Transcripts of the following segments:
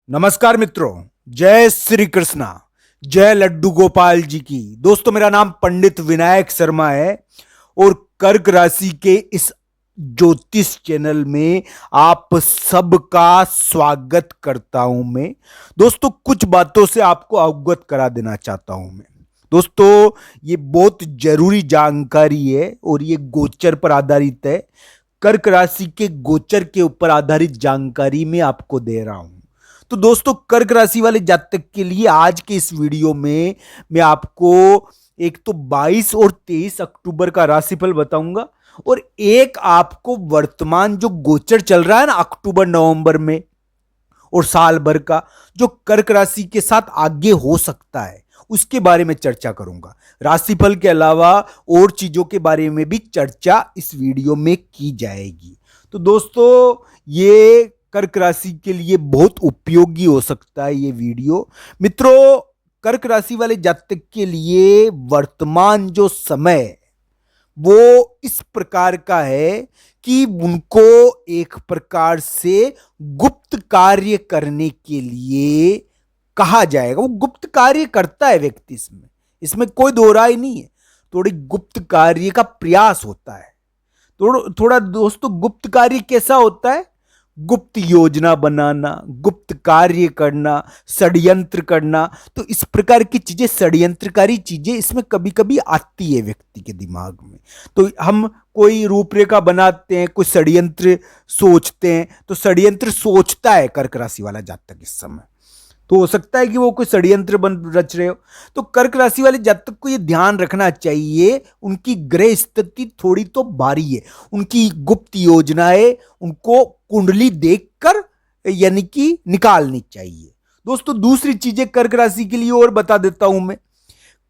नमस्कार मित्रों, जय श्री कृष्णा, जय लड्डू गोपाल जी की। दोस्तों, मेरा नाम पंडित विनायक शर्मा है और कर्क राशि के इस ज्योतिष चैनल में आप सबका स्वागत करता हूं मैं। दोस्तों, कुछ बातों से आपको अवगत करा देना चाहता हूं मैं। दोस्तों, ये बहुत जरूरी जानकारी है और ये गोचर पर आधारित है। कर्क राशि के गोचर के ऊपर आधारित जानकारी मैं आपको दे रहा हूं। तो दोस्तों, कर्क राशि वाले जातक के लिए आज के इस वीडियो में मैं आपको एक तो 22 और 23 अक्टूबर का राशिफल बताऊंगा और एक आपको वर्तमान जो गोचर चल रहा है ना अक्टूबर नवंबर में और साल भर का जो कर्क राशि के साथ आगे हो सकता है उसके बारे में चर्चा करूंगा। राशिफल के अलावा और चीजों के बारे में भी चर्चा इस वीडियो में की जाएगी। तो दोस्तों, ये कर्क राशि के लिए बहुत उपयोगी हो सकता है ये वीडियो। मित्रों, कर्क राशि वाले जातक के लिए वर्तमान जो समय है वो इस प्रकार का है कि उनको एक प्रकार से गुप्त कार्य करने के लिए कहा जाएगा। वो गुप्त कार्य करता है व्यक्ति, इसमें इसमें कोई दो राय नहीं है। थोड़ी गुप्त कार्य का प्रयास होता है। थोड़ा दोस्तों, गुप्त कार्य कैसा होता है? गुप्त योजना बनाना, गुप्त कार्य करना, षड्यंत्र करना। तो इस प्रकार की चीजें, षड्यंत्रकारी चीजें इसमें कभी कभी आती है व्यक्ति के दिमाग में। तो हम कोई रूपरेखा बनाते हैं, कोई षड्यंत्र सोचते हैं, तो षड्यंत्र सोचता है कर्क राशि वाला जातक इस समय। तो हो सकता है कि वो कोई षड्यंत्र बन रच रहे हो। तो कर्क राशि वाले जातक को ये ध्यान रखना चाहिए, उनकी ग्रह स्थिति थोड़ी तो भारी है। उनकी गुप्त योजनाएं उनको कुंडली देखकर यानी कि निकालनी चाहिए। दोस्तों, दूसरी चीजें कर्क राशि के लिए और बता देता हूं मैं।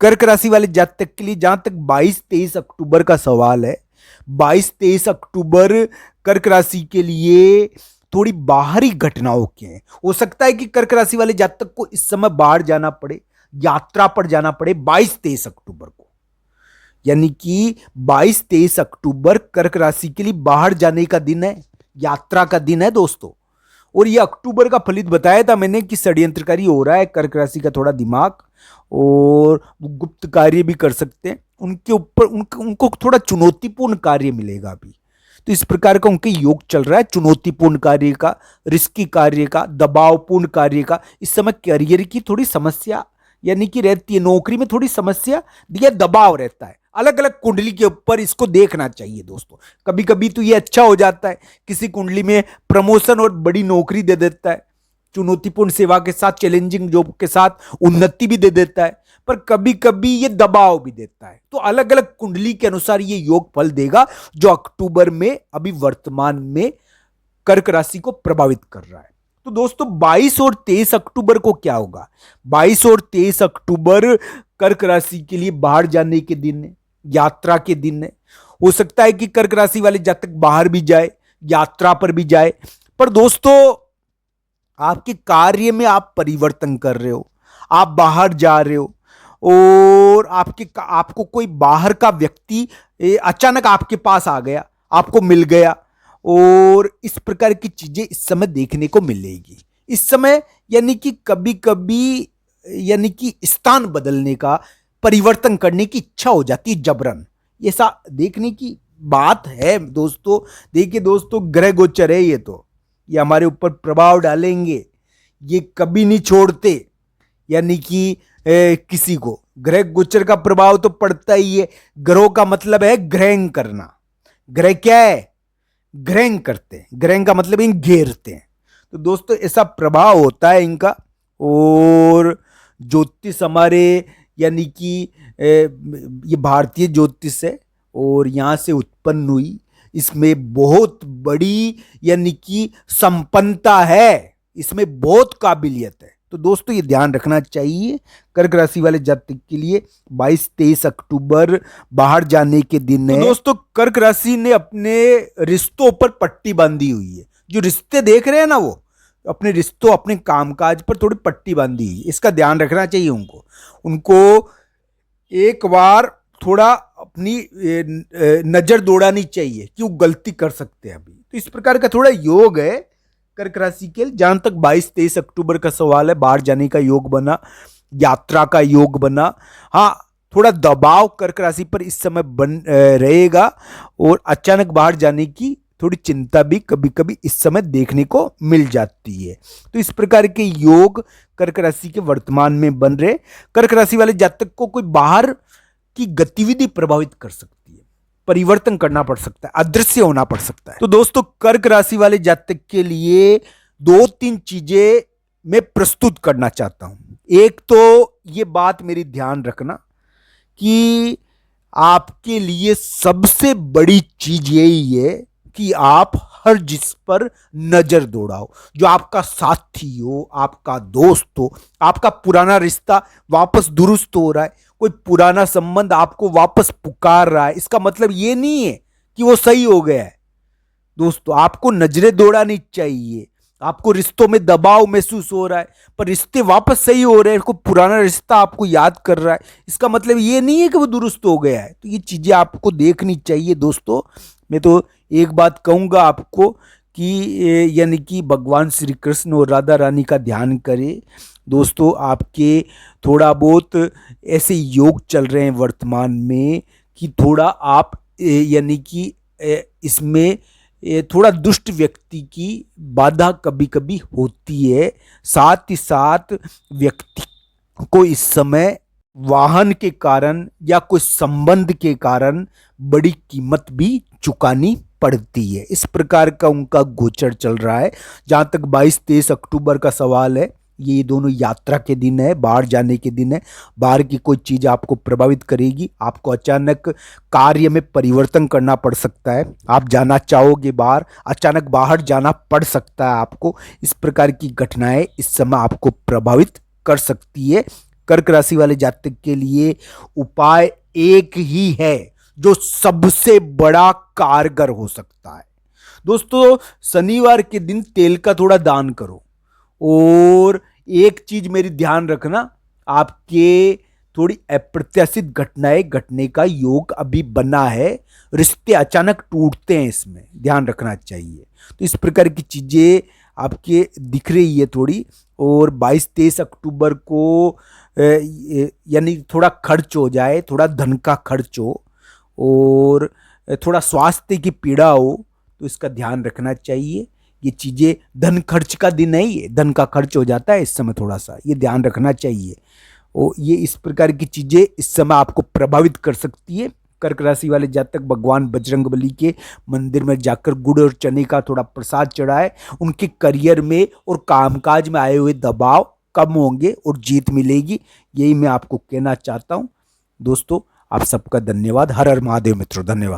कर्क राशि वाले जातक के लिए जहां तक 22-23 अक्टूबर का सवाल है, 22-23 अक्टूबर कर्क राशि के लिए थोड़ी बाहरी घटनाओं के हैं। हो सकता है कि कर्क राशि वाले जातक को इस समय बाहर जाना पड़े, यात्रा पर जाना पड़े 22-23 अक्टूबर को। यानी कि 22-23 अक्टूबर कर्क राशि के लिए बाहर जाने का दिन है, यात्रा का दिन है दोस्तों। और ये अक्टूबर का फलित बताया था मैंने कि षड्यंत्रकारी हो रहा है कर्क राशि का थोड़ा दिमाग, और वो गुप्त कार्य भी कर सकते हैं। उनके ऊपर उनको थोड़ा चुनौतीपूर्ण कार्य मिलेगा अभी। तो इस प्रकार का उनके योग चल रहा है, चुनौतीपूर्ण कार्य का, रिस्की कार्य का, दबावपूर्ण कार्य का। इस समय करियर की थोड़ी समस्या यानी कि रहती है, नौकरी में थोड़ी समस्या दिया, दबाव रहता है। अलग अलग कुंडली के ऊपर इसको देखना चाहिए दोस्तों। कभी कभी तो ये अच्छा हो जाता है, किसी कुंडली में प्रमोशन और बड़ी नौकरी दे देता है, चुनौतीपूर्ण सेवा के साथ, चैलेंजिंग जॉब के साथ उन्नति भी दे देता है, पर कभी कभी ये दबाव भी देता है। तो अलग अलग कुंडली के अनुसार ये योग फल देगा जो अक्टूबर में अभी वर्तमान में कर्क राशि को प्रभावित कर रहा है। तो दोस्तों, 22 और 23 अक्टूबर को क्या होगा? 22 और 23 अक्टूबर कर्क राशि के लिए बाहर जाने के दिन है, यात्रा के दिन है। हो सकता है कि कर्क राशि वाले जातक बाहर भी जाए, यात्रा पर भी जाए। पर दोस्तों, आपके कार्य में आप परिवर्तन कर रहे हो, आप बाहर जा रहे हो और आपको कोई बाहर का व्यक्ति अचानक आपके पास आ गया, आपको मिल गया, और इस प्रकार की चीजें इस समय देखने को मिलेगी। इस समय यानी कि कभी कभी यानी कि स्थान बदलने का, परिवर्तन करने की इच्छा हो जाती है जबरन। ऐसा देखने की बात है दोस्तों। देखिए दोस्तों, ग्रह गोचर है ये हमारे ऊपर प्रभाव डालेंगे, ये कभी नहीं छोड़ते। यानी कि किसी को ग्रह गोचर का प्रभाव तो पड़ता ही है। ग्रहों का मतलब है ग्रहण करना। ग्रह क्या है? ग्रहण करते हैं। ग्रहण का मतलब इन घेरते हैं। तो दोस्तों, ऐसा प्रभाव होता है इनका। और ज्योतिष हमारे यानी कि ये भारतीय ज्योतिष है और यहां से उत्पन्न हुई। इसमें बहुत बड़ी यानी कि संपन्नता है, इसमें बहुत काबिलियत है। तो दोस्तों, ये ध्यान रखना चाहिए कर्क राशि वाले जातक के लिए 22-23 अक्टूबर बाहर जाने के दिन है। तो दोस्तों, कर्क राशि ने अपने रिश्तों पर पट्टी बांधी हुई है। जो रिश्ते देख रहे हैं ना, वो अपने रिश्तों, अपने कामकाज पर थोड़ी पट्टी बांधी हुई है। इसका ध्यान रखना चाहिए उनको। उनको एक बार थोड़ा अपनी नजर दौड़ानी चाहिए कि वो गलती कर सकते हैं अभी। तो इस प्रकार का थोड़ा योग है कर्क राशि के जहां तक 22-23 अक्टूबर का सवाल है, बाहर जाने का योग बना, यात्रा का योग बना। हाँ, थोड़ा दबाव कर्क राशि पर इस समय बन रहेगा और अचानक बाहर जाने की थोड़ी चिंता भी कभी कभी इस समय देखने को मिल जाती है। तो इस प्रकार के योग कर्क राशि के वर्तमान में बन रहे। कर्क राशि वाले जातक को कोई बाहर की गतिविधि प्रभावित कर सकती है, परिवर्तन करना पड़ सकता है, अदृश्य होना पड़ सकता है। तो दोस्तों, कर्क राशि वाले जातक के लिए 2-3 चीजें मैं प्रस्तुत करना चाहता हूं। एक तो ये बात मेरी ध्यान रखना कि आपके लिए सबसे बड़ी चीज यही है कि आप हर जिस पर नजर दौड़ाओ, जो आपका साथी हो, आपका दोस्त हो, आपका पुराना रिश्ता वापस दुरुस्त हो रहा है, कोई पुराना संबंध आपको वापस पुकार रहा है, इसका मतलब ये नहीं है कि वो सही हो गया है। दोस्तों, आपको नजरें दौड़ानी चाहिए। आपको रिश्तों में दबाव महसूस हो रहा है, पर रिश्ते वापस सही हो रहे हैं, कोई पुराना रिश्ता आपको याद कर रहा है, इसका मतलब ये नहीं है कि वो दुरुस्त हो गया है। तो ये चीजें आपको देखनी चाहिए। दोस्तों, मैं तो एक बात कहूंगा आपको कि यानी कि भगवान श्री कृष्ण और राधा रानी का ध्यान करें। दोस्तों, आपके थोड़ा बहुत ऐसे योग चल रहे हैं वर्तमान में कि थोड़ा आप यानी कि इसमें थोड़ा दुष्ट व्यक्ति की बाधा कभी कभी होती है। साथ ही साथ व्यक्ति को इस समय वाहन के कारण या कोई संबंध के कारण बड़ी कीमत भी चुकानी पड़ती है। इस प्रकार का उनका गोचर चल रहा है। जहां तक 22-23 अक्टूबर का सवाल है, ये दोनों यात्रा के दिन है, बाहर जाने के दिन है। बाहर की कोई चीज आपको प्रभावित करेगी, आपको अचानक कार्य में परिवर्तन करना पड़ सकता है। आप जाना चाहोगे बाहर, अचानक बाहर जाना पड़ सकता है आपको। इस प्रकार की घटनाएं इस समय आपको प्रभावित कर सकती है। कर्क राशि वाले जातक के लिए उपाय एक ही है जो सबसे बड़ा कारगर हो सकता है। दोस्तों, शनिवार के दिन तेल का थोड़ा दान करो। और एक चीज मेरी ध्यान रखना, आपके थोड़ी अप्रत्याशित घटनाएं घटने का योग अभी बना है। रिश्ते अचानक टूटते हैं, इसमें ध्यान रखना चाहिए। तो इस प्रकार की चीजें आपके दिख रही है थोड़ी। और 22-23 अक्टूबर को यानी थोड़ा खर्च हो जाए, थोड़ा धन का खर्च हो और थोड़ा स्वास्थ्य की पीड़ा हो, तो इसका ध्यान रखना चाहिए। ये चीजें, धन खर्च का दिन है, ये धन का खर्च हो जाता है इस समय, थोड़ा सा ये ध्यान रखना चाहिए। और ये इस प्रकार की चीजें इस समय आपको प्रभावित कर सकती है। कर्क राशि वाले जातक भगवान बजरंगबली के मंदिर में जाकर गुड़ और चने का थोड़ा प्रसाद चढ़ाए। उनके करियर में और कामकाज में आए हुए दबाव कम होंगे और जीत मिलेगी। यही मैं आपको कहना चाहता हूं। दोस्तों, आप सबका धन्यवाद। हर हर महादेव मित्रों, धन्यवाद।